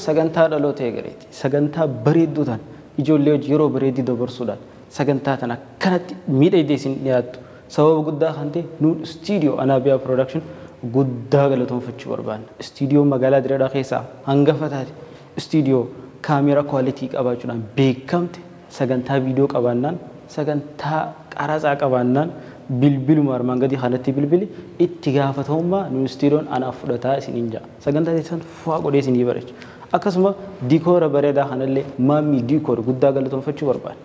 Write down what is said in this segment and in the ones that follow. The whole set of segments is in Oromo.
sagantaa dhaloota eegareeti. Sagantaa bareedduudhaan ijoollee hojii yeroo bareeddii dabarsuudhaan sagantaa tana kanatti miidhagdee isin dhiyaattu. Sababa guddaa kan ta'e nuun istiidiyoo Anaabiyaa Production guddaa galatoomfachuu barbaanna. Istiidiyoo magaalaa Direedhaa keessaa hangafa taate istiidiyoo kaameeraa kwaalitii qabaachuudhaan beekamte sagantaa viidiyoo qabaannaan sagantaa qaraxaa qabaannaan bilbiluma armaan gadii kanatti bilbili itti gaafatamummaa nuun istiidiyoon anaaf fudhataa isiniin ja'a. Sagantaa keessan fu'aa godhee isinii bareecha. Akkasuma diikoora bareedaa kanallee maammii diikoora guddaa galatoomfachuu barbaanna.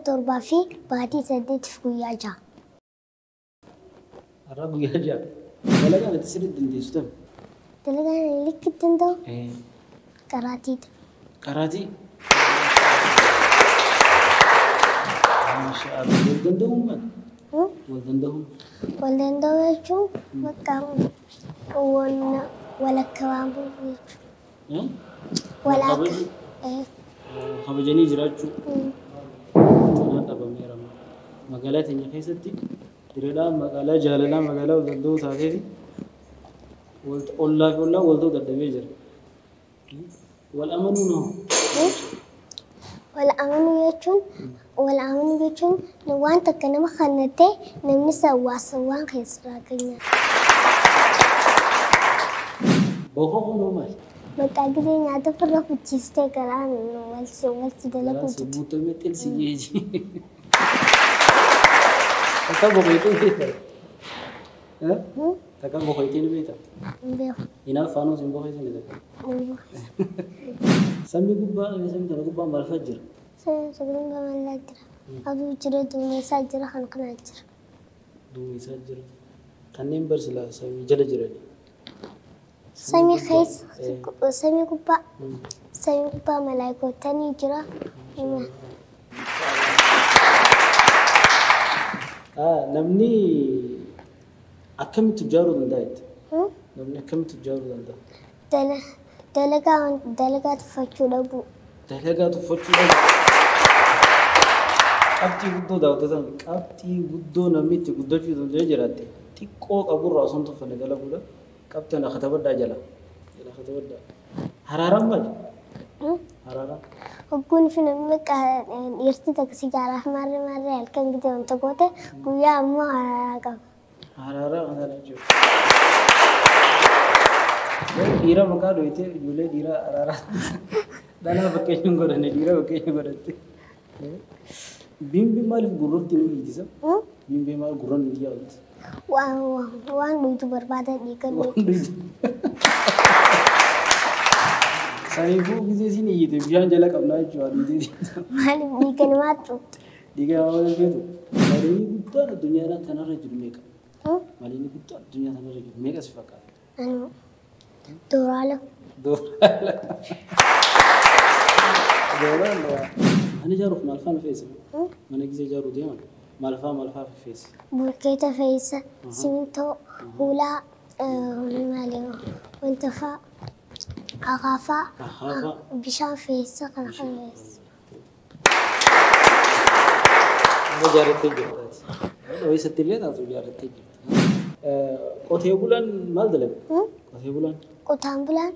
torba fi baatii 8 guyyaa ja'a. Har'a guyyaa ja'a. Dalagaan itti sirriitti dandeessu ta'e. Dalagaan likki danda'u? Qaraatiidha. Qaraatii? Maashaallah. Wal danda'uun maal? Wal danda'uun? Wal danda'u jechuun bakka walakka waan bu'u jechuudha. Walakka. Kabajanii jiraachuu. Magaalaa teenya keessatti Direedhaan magaalaa jaalalaa magaalaa wal danda'uu taatee ollaa fi ollaan walta'uu dadhabee jira. Wal amanuu noo? Wal amanuu jechuun waan takka nama kannatee namni sawwaasa waan keessaa keenya. Boqoquu noo maali? Bakka gidee nyaata firra fuchiistee garaan walsi dalagu. Muutamee xilsi jeeji. Takkan boqoitiin beektaa? Takkan boqoitiin beektaa? Beeku. Inaaf faanuus hin boqoitiin beektaa? Samii gubbaa samii kana gubbaa maal fa'a jira? Samii gamallaa jira. Aduu jira duumessaa jira kan kanaa jira. Duumessaa jira. Kanneen barsiisaa samii jala jirani. Samii keessa samii gubbaa malaayikootanii jira. Namni akkamitti ijaaruu danda'a? Namni akkamitti ijaaruu danda'a? Dalagaa tuffachuu dhabu. Dalagaa tuffachuu dhabu. Qabxii guddoo daawwatan qabxii guddoo namni itti guddachuu danda'e jiraatte xiqqoo qaburraa osoo hin tuffanne dalaguudha. Qabxii ana katabaddaa jala. Jala katabaddaa. Haraaraan maali? Haraaraan. Hogguun fi namni bakka dhiirti takka sigaaraaf marree halkan gidee wanta goote guyyaa ammoo haraaraa qaba. Haraaraa kana jechuudha. Dhiira maqaa dhohitee ijoollee dhiiraa haraaraa dhalaa fakkeenya godhanne dhiira fakkeenya godhatte. Bimbi maaliif gurratti nu hiitisa? Bimbi maal gurran nu yaa'utti? Waan dhuytu barbaada dhiiga Saniifuu gisee siin iyyite bishaan jala qabnaa jechuudha. Maaliif dhiiga namaa xuuxu? Dhiiga namaa beeku. Maaliin guddaan addunyaa kanarra jiru meeqa? Maaliin guddaan addunyaa kanarra jiru meeqa si fakkaata? Dooraala. Dooraala. Dooraala. Mana ijaaruuf maal faana feesa? Mana gisee ijaaruu deeman maal faa feesa? Bulkeeta feesa, simintoo, hulaa, wanta faa. Akaafaa bishaan feessa kana feessa. Ijaarrattee jirtaati. Ooyisatti illee taatu ijaarrattee jirti. Qotee bulaan maal dalaga? Qotee bulaan? Qotaan bulaan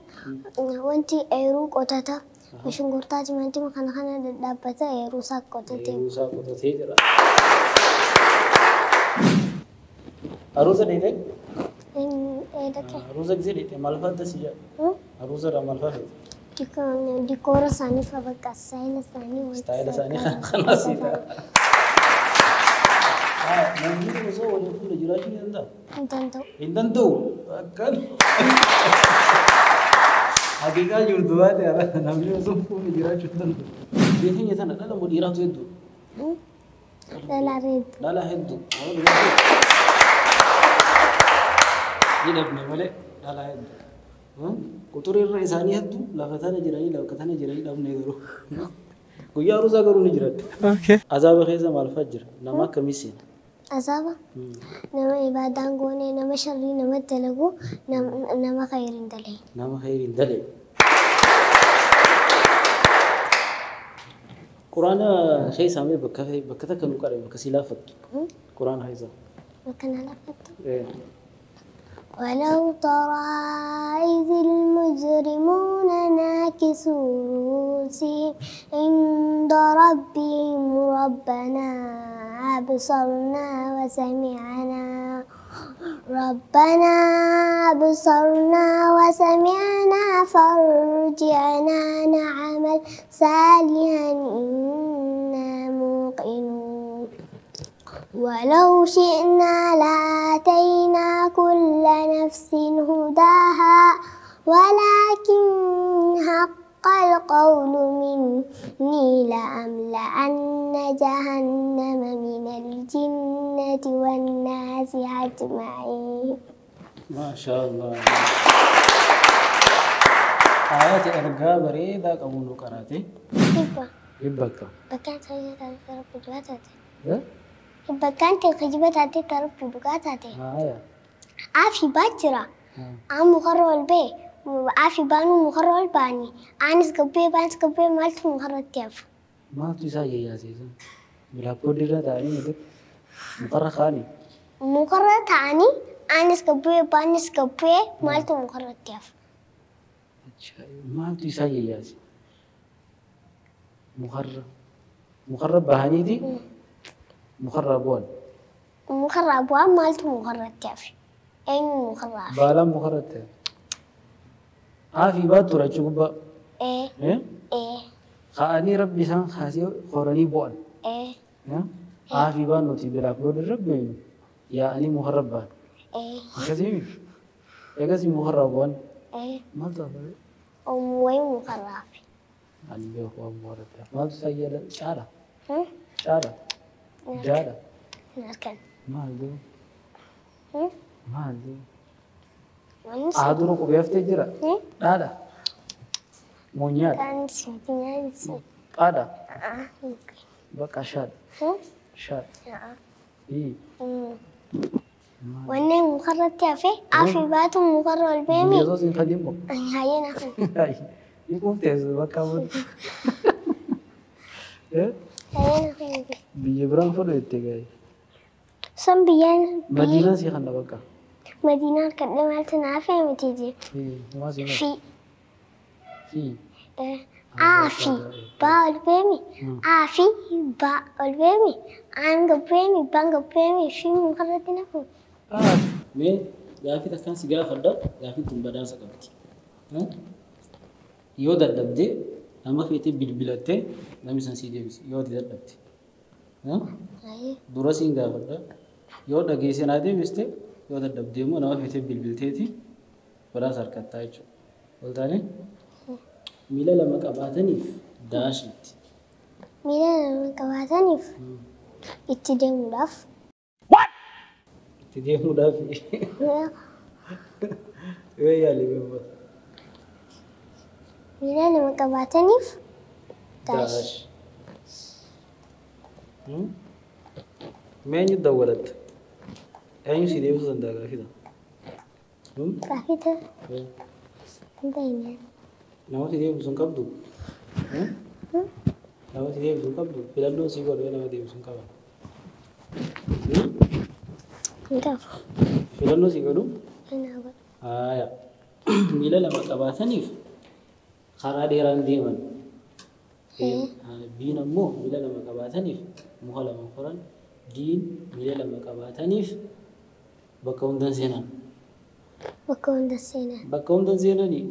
wanti eeruu qotata. Shunkurtaa timaantima kana dhaabbata eeruu isaa qotatee. Eeruu isaa qotatee jira. Aruusa dheedee? Aruusa gisee dheedee maal fa'aadda si jaa? Aruusa irraa maal fa'aadda? Dikoora isaanii fa'a bakka istaayila isaanii. Istaayila isaanii kana si ta'a. Namni osoo waliin fuula jiraachuu ni danda'a? Hin danda'u. Hin danda'u? Akkan. Haqiiqaa jirtu baate namni osoo fuula jiraachuu hin danda'u. Beekanya tana dhala moo dhiiraatu hedduu? Dhalaa hedduu. Dhalaa hedduu. Ni dhabne malee dhalaa hedduu. Quxurii irra isaanii hedduu lafa tana jiranii dhabne garuu. Guyyaa aruusaa garuu ni jiraatti. Azaaba keessa maal fa'aa jira? Nama akkamii seena? Azaaba? Nama ibaadaan goone, nama sharrii nama dalagu, nama khayriin dalee. Nama khayriin dalee. قرآن شيء سامي بكتك نقرأ بكسلافة قرآن هيزا مكان لفت إيه ولو ترى إذ المجرمون ناكسوا رؤوسهم عند ربهم ربنا أبصرنا وسمعنا فارجعنا نعمل صالحا إنا موقنون ولو شئنا لآتينا كل نفس هداها ولكن حق القول مني لأملأن جهنم من الجنة والناس أجمعين. ما شاء الله. آيات إرجاء بريدة كمون قراتي. يبقى. بكان سيد الرب جواتاتي. إيه؟ بكان تخجبت هاتي الرب بقاتاتي. آية. عافي باجرا. أم مخرج البي. عافي بانو مخرج الباني. أنس كبي بانس كبي مالت مخرج تيف. ما تساعي يا سيدي. بلا كوديرة تاني itu مخرج خاني. مخرج تاني أنس كبي بانس كبي مالت مخرج تيف. ما تساعي يا سيدي. مخرج بهاني دي. مخرج بون. مخرج بون مالت مخرج تيف. أين مخرج؟ بالا مخرج تيف. عافي باتورا شوفا. إيه. إيه؟ إيه. خاني ربي سان خاسيو خوراني بون. إيه. عافي بان نوتي بلا كود ربي يا أني مخرج بان. إيه. كذي. يا كذي مخرج بون. إيه. ما تعرف. وين مخرج؟ أنا بيخوا مخرج تيف. ما تساعي لا شارع. هم؟ شارع. جارع. نركن. ما عندي. هم؟ ما عندي. ونس. أهدرو كبيرة تجرا. هم؟ هذا. مونيات. كان سنتين سنتين. هذا. ممكن. بقى شاد. هم؟ شاد. إيه. وين مخرج تافه؟ عافي باتو مخرج البيمي. يزوج يخدمه. هاي نفهم. يكون تيزو بقى مود. إيه؟ هاي نفهم. بيجبران فلو يتجاي. سنبيان. مدينة سي خنا بقى. مدينة كنا عارفة متيجي. إيه ما سي. في. في. عافي با البيمي. عافي با البيمي. عنق بيمي بانق بيمي في مخرج نفهم. مين؟ gaafi takkaan si gaafa fadda gaafi tun badhaasa qabdi. Yoo dadhabde nama feetee bilbilattee namni san si deebisi yoo dadhabde. Dura siin gaafadha yoo dhageesse naa deebiste yoo dadhabde immoo nama feetee bilbilteeti badhaasa harkattaa jechuudha. Waltaane miila lama qabaataniif daashitti. Miila lama qabaataniif itti deemuudhaaf. Tidih mudah sih. Ya lebih bagus. Mila nama kabatanif. Dash. Menu dawalat. Ayo sih dia usaha daga kita. Kita. Kita ini. Nama sih dia usaha kabdu. Nama sih dia usaha kabdu. Bila lu sih kau nama dia usaha kawan. Enggak. Filannoo si godhu? Enggak. Haaya. Miila lama qabaataniif karaa dheeraan deeman. Biin ammoo miila lama qabaataniif muka lama koran. Diin miila lama qabaataniif bakka hundan seenan. Bakka hundan seenan. Bakka hundan seenanii.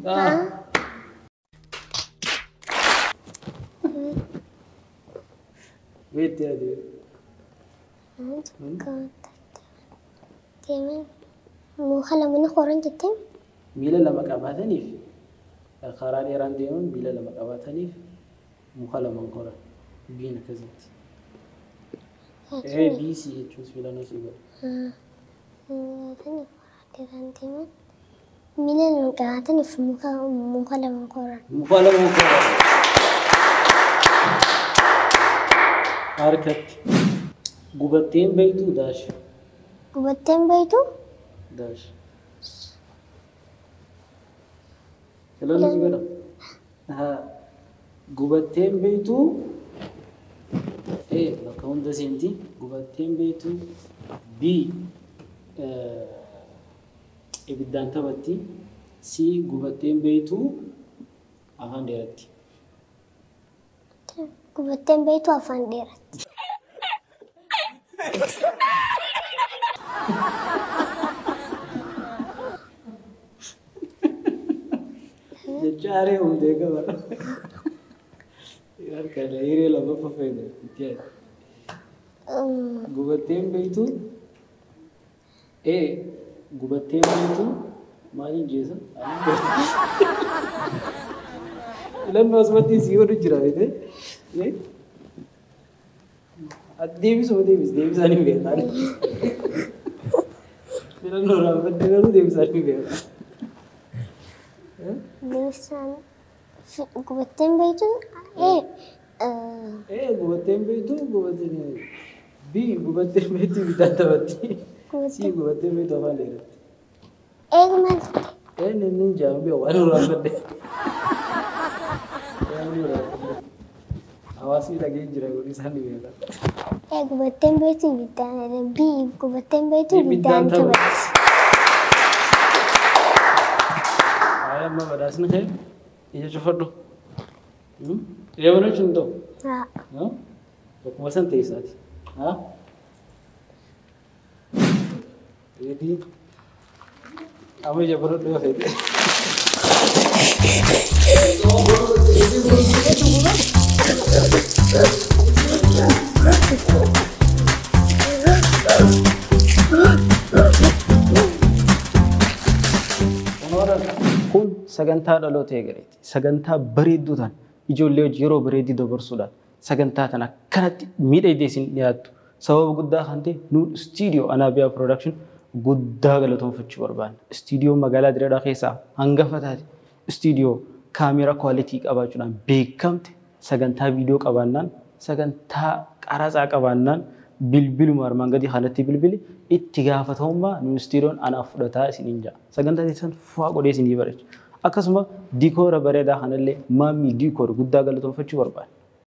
Weetti adii. Temen mukhala mana koran jettem miila lama qabaataniif karaa dheeraan deeman miila lama qabaataniif muka lama koran biin akkasitti. A B C jechuun filannoo si godhu. Miila lama qabaataniif muka lama koran. Muka lama koran. Harkatti gubatteen beektuu daashi. Gubatteen beektu? Dash. Filannoo si godha. Gubatteen beektuu bakka hunda seenti gubatteen beektu B ibiddaan taphatti C gubatteen beektu afaan dheeratti. Gubatteen beektu afaan dheeratti. Jechare hundee qaba. Harkala hiree lama fayyada. Gubatteen beektu gubatteen beektu maaliin jeesa? Filannoo asumatti sii wadu jira beekte. Deebisaan hin beekan. Filannoo raawwattee garuu deebisaan hin beekan. Deebisaan gubatteen beektu gubatteen beektu B gubatteen beektu ibiddaan taphatti. C gubatteen beektu afaan dheeratti. Maal? Inni jaambii waan raawwadde. Hawaasni dhagee jira kun isaan ni beekan. Gubatteen beektu ibiddaan B gubatteen beektu ibiddaan taphatti. Amma badhaasni kee ija cufadhu. Reebana jechuun ta'u. Bakkuma san teessaati. Reedii amma ija baradhu yoo feete. Kun sagantaa dhaloota eegareeti. Sagantaa bareedduu ta'an ijoollee hojii yeroo bareeddii dabarsuudhaan sagantaa kana akkanatti miidhagdee isin dhiyaattu. Sababa guddaa kan ta'e nuun istiidiyoo Anaabiyaa Piroodakshin guddaa galatoomfachuu barbaanna. Istiidiyoo magaalaa Direedhaa keessaa hangafa taate istiidiyoo kaameeraa kwaalitii qabaachuudhaan beekamte sagantaa viidiyoo qabaannaan sagantaa qaraxaa qabaannaan bilbiluma armaan gadii kanatti bilbili itti gaafatamummaa nuun istiidiyoon anaaf fudhataa isiniin ja'a. Sagantaa keessan fu'aa godhee isinii bareecha. Akkasuma diikoora bareedaa kanallee maammii diikoora guddaa galatoomfachuu barbaanna.